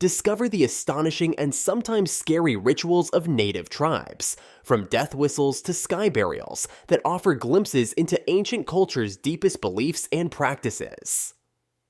discover the astonishing and sometimes scary rituals of native tribes, from death whistles to sky burials that offer glimpses into ancient culture's deepest beliefs and practices.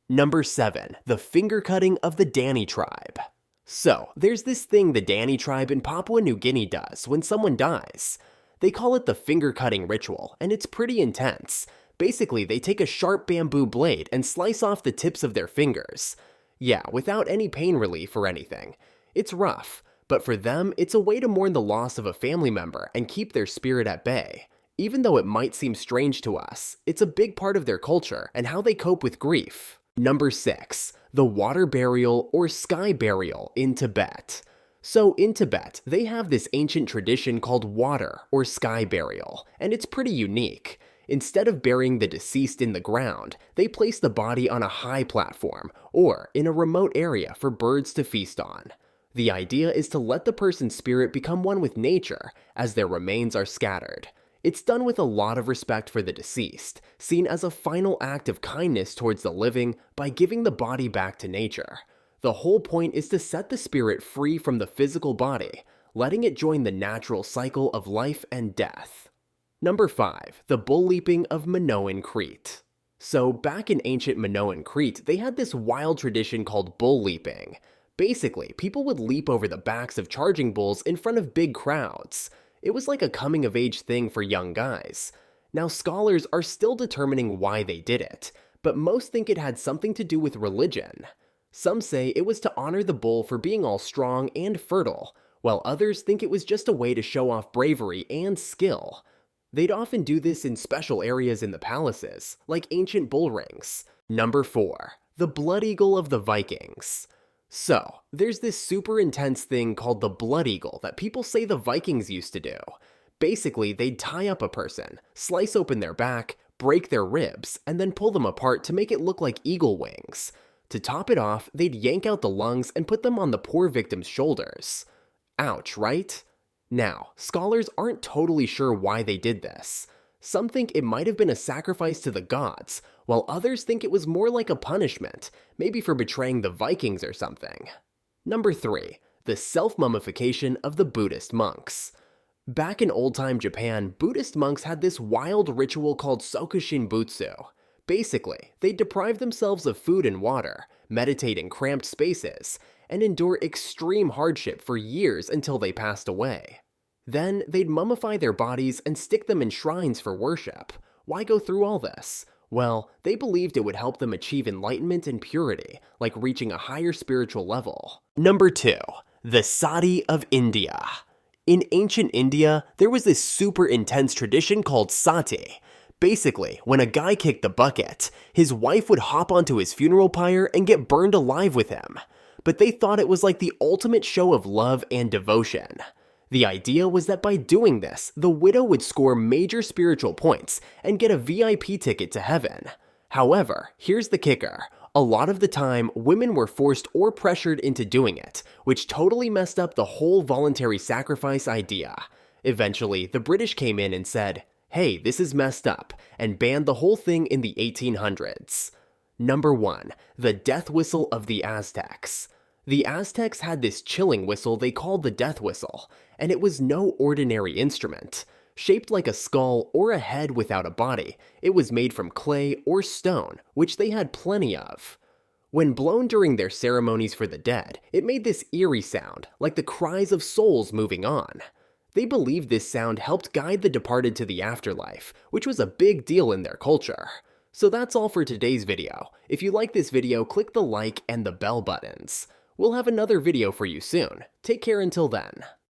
Number 7. The finger cutting of the Dani tribe. So, there's this thing the Dani tribe in Papua New Guinea does when someone dies. They call it the finger cutting ritual, and it's pretty intense. Basically, they take a sharp bamboo blade and slice off the tips of their fingers. Yeah, without any pain relief or anything. It's rough, but for them, it's a way to mourn the loss of a family member and keep their spirit at bay. Even though it might seem strange to us, it's a big part of their culture and how they cope with grief. Number 6. The water burial or sky burial in Tibet. So in Tibet, they have this ancient tradition called water or sky burial, and it's pretty unique. Instead of burying the deceased in the ground, they place the body on a high platform or in a remote area for birds to feast on. The idea is to let the person's spirit become one with nature as their remains are scattered. It's done with a lot of respect for the deceased, seen as a final act of kindness towards the living by giving the body back to nature. The whole point is to set the spirit free from the physical body, letting it join the natural cycle of life and death. Number 5. The bull leaping of Minoan Crete. So back in ancient Minoan Crete, they had this wild tradition called bull leaping. Basically, people would leap over the backs of charging bulls in front of big crowds. It was like a coming-of-age thing for young guys. Now, scholars are still determining why they did it, but most think it had something to do with religion. Some say it was to honor the bull for being all strong and fertile, while others think it was just a way to show off bravery and skill. They'd often do this in special areas in the palaces, like ancient bull rings. Number 4. The blood eagle of the Vikings. So, there's this super intense thing called the blood eagle that people say the Vikings used to do. Basically, they'd tie up a person, slice open their back, break their ribs, and then pull them apart to make it look like eagle wings. To top it off, they'd yank out the lungs and put them on the poor victim's shoulders. Ouch, right? Now, scholars aren't totally sure why they did this. Some think it might have been a sacrifice to the gods, while others think it was more like a punishment, maybe for betraying the Vikings or something. Number 3. The self-mummification of the Buddhist monks. Back in old-time Japan, Buddhist monks had this wild ritual called Sokushinbutsu. Basically, they'd deprive themselves of food and water, meditate in cramped spaces, and endure extreme hardship for years until they passed away. Then, they'd mummify their bodies and stick them in shrines for worship. Why go through all this? Well, they believed it would help them achieve enlightenment and purity, like reaching a higher spiritual level. Number 2. The Sati of India. In ancient India, there was this super intense tradition called sati. Basically, when a guy kicked the bucket, his wife would hop onto his funeral pyre and get burned alive with him. But they thought it was like the ultimate show of love and devotion. The idea was that by doing this, the widow would score major spiritual points and get a VIP ticket to heaven. However, here's the kicker. A lot of the time, women were forced or pressured into doing it, which totally messed up the whole voluntary sacrifice idea. Eventually, the British came in and said, "Hey, this is messed up," and banned the whole thing in the 1800s. Number 1. The death whistle of the Aztecs. The Aztecs had this chilling whistle they called the death whistle, and it was no ordinary instrument. Shaped like a skull or a head without a body, it was made from clay or stone, which they had plenty of. When blown during their ceremonies for the dead, it made this eerie sound, like the cries of souls moving on. They believed this sound helped guide the departed to the afterlife, which was a big deal in their culture. So that's all for today's video. If you like this video, click the like and the bell buttons. We'll have another video for you soon. Take care until then.